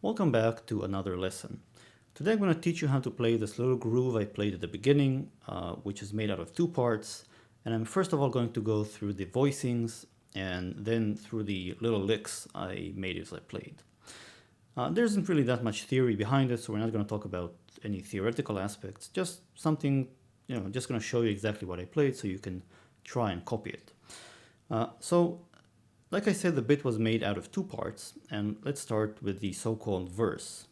Welcome back to another lesson. Today I'm going to teach you how to play this little groove I played at the beginning, which is made out of two parts. And I'm first of all going to go through the voicings and then through the little licks I made as I played. There isn't really that much theory behind it, so we're not going to talk about any theoretical aspects, just something, just going to show you exactly what I played so you can try and copy it. Like I said, the bit was made out of two parts, and let's start with the so-called verse.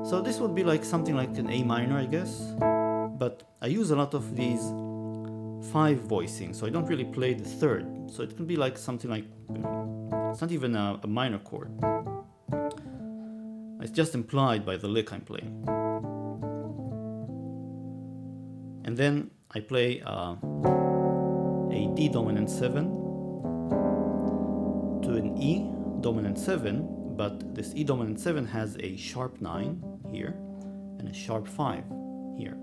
So this would be like something like an A minor, I guess, but I use a lot of these 5 voicings, so I don't really play the third. So it can be like something like, it's not even a minor chord. It's just implied by the lick I'm playing. And then I play a D dominant 7 to an E dominant 7, but this E dominant 7 has a sharp 9 here and a sharp 5 here.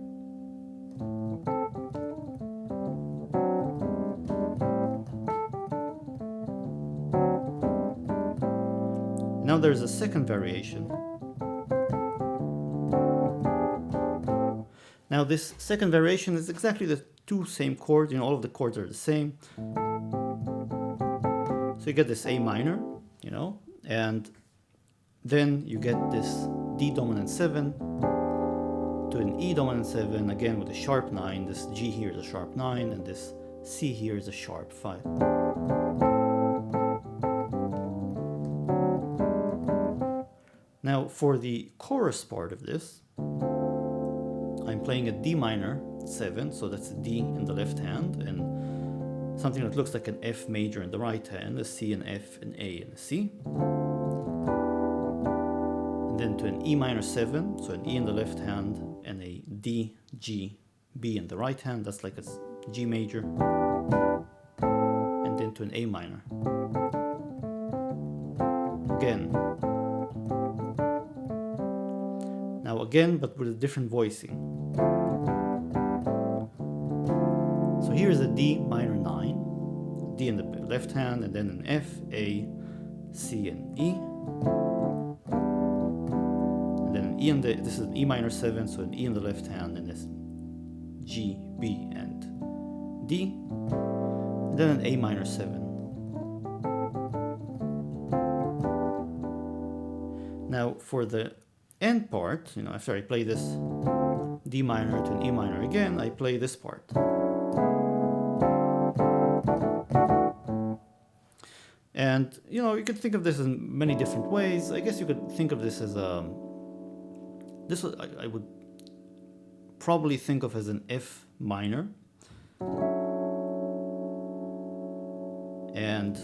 Now there's a second variation. Now this second variation is exactly the two same chords, all of the chords are the same. So you get this A minor, and then you get this D dominant 7 to an E dominant 7, again with a sharp 9. This G here is a sharp 9, and this C here is a sharp 5. Now for the chorus part of this, I'm playing a D minor 7, so that's a D in the left hand, and something that looks like an F major in the right hand, a C, an F, an A, and a C. And then to an E minor 7, so an E in the left hand, and a D, G, B in the right hand, that's like a G major. And then to an A minor. Again. Now again, but with a different voicing. So here is a D minor 9, D in the left hand, and then an F, A, C, and E. And then an E in this is an E minor 7, so an E in the left hand, and this G, B, and D. And then an A minor 7. Now for the end part, after I play this D minor to an E minor again, I play this part. And you could think of this in many different ways. I guess you could think of this as I would probably think of as an F minor, and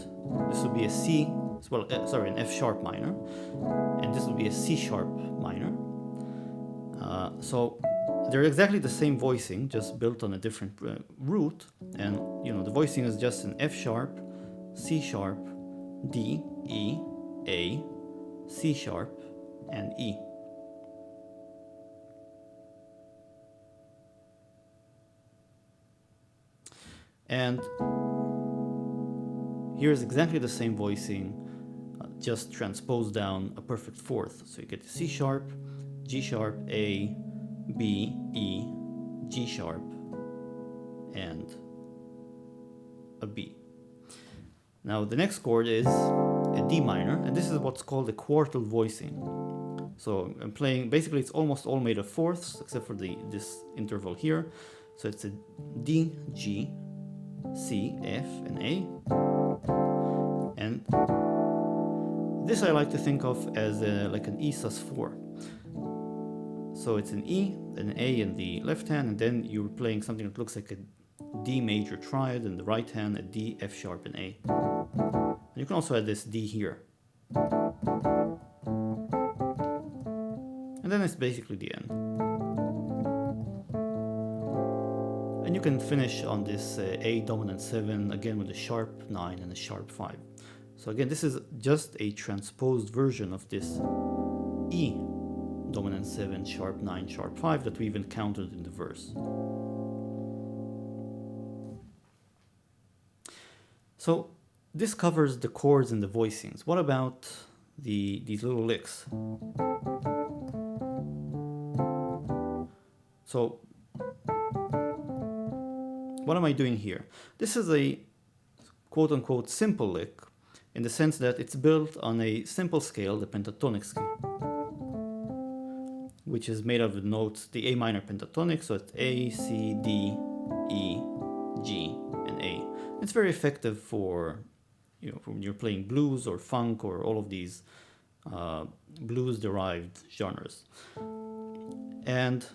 this would be a C. Well, sorry, an F sharp minor, and this would be a C sharp minor. So they're exactly the same voicing, just built on a different root. And the voicing is just an F sharp, C sharp, D, E, A, C sharp, and E. And here's exactly the same voicing, just transposed down a perfect fourth. So you get C sharp, G sharp, A, B, E, G sharp, and a B. Now the next chord is a D minor, and this is what's called a quartal voicing. So I'm playing, basically it's almost all made of fourths, except for this interval here. So it's a D, G, C, F, and A. And this I like to think of as like an E sus4. So it's an E, an A in the left hand, and then you're playing something that looks like a D major triad in the right hand, a D, F sharp, and A. And you can also add this D here. And then it's basically the end. And you can finish on this A dominant 7 again with a sharp 9 and a sharp 5. So again, this is just a transposed version of this E dominant 7, sharp 9, sharp 5 that we've encountered in the verse. So this covers the chords and the voicings. What about these little licks? So what am I doing here? This is a quote-unquote simple lick in the sense that it's built on a simple scale, the pentatonic scale, which is made of the notes, the A minor pentatonic, so it's A, C, D, E, G, and A. It's very effective for, you know, when you're playing blues or funk or all of these blues-derived genres. And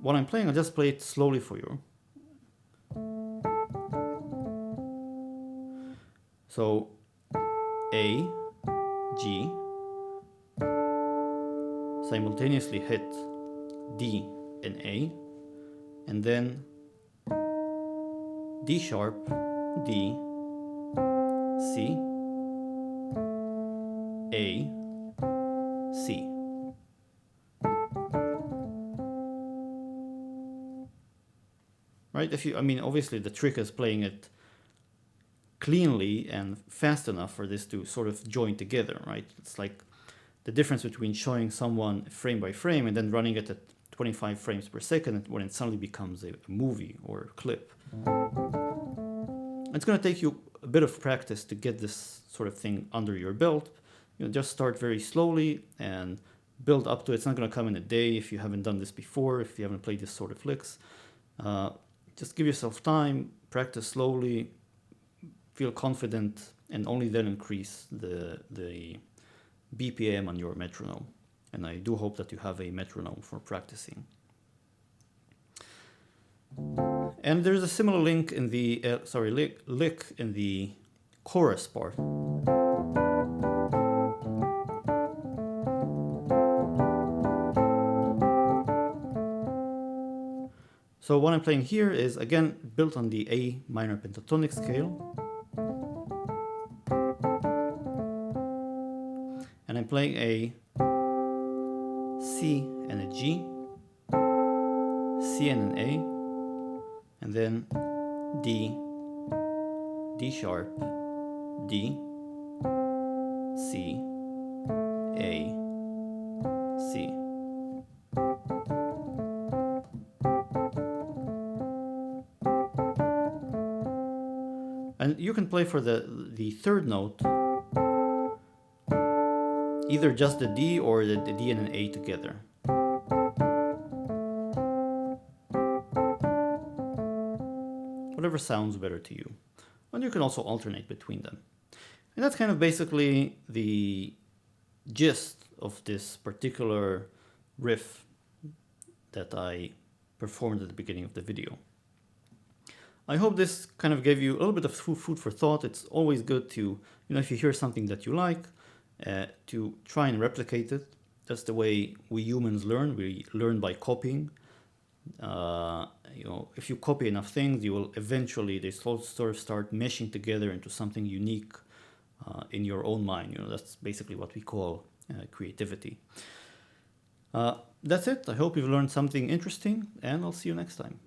what I'm playing, I'll just play it slowly for you. So A, G, simultaneously hit D and A, and then D sharp, D, C, A, C. Right? I mean, obviously the trick is playing it cleanly and fast enough for this to sort of join together, right? It's like the difference between showing someone frame by frame and then running it at 25 frames per second when it suddenly becomes a movie or a clip. It's going to take you a bit of practice to get this sort of thing under your belt. You know, just start very slowly and build up to it. It's not going to come in a day if you haven't done this before, if you haven't played this sort of licks. Just give yourself time, practice slowly, feel confident, and only then increase the BPM on your metronome. And I do hope that you have a metronome for practicing. And there's a similar lick in the lick in the chorus part. So what I'm playing here is again built on the A minor pentatonic scale. And I'm playing a C and a G, C and an A, and then D, D sharp, D, C, A, C. And you can play for the third note either just the D or the D and an A together. Whatever sounds better to you. And you can also alternate between them. And that's kind of basically the gist of this particular riff that I performed at the beginning of the video. I hope this kind of gave you a little bit of food for thought. It's always good to, you know, if you hear something that you like, to try and replicate it. That's the way we humans learn. We learn by copying. You know, if you copy enough things, you will eventually, they sort of start meshing together into something unique in your own mind. You know, that's basically what we call creativity. That's it. I hope you've learned something interesting, and I'll see you next time.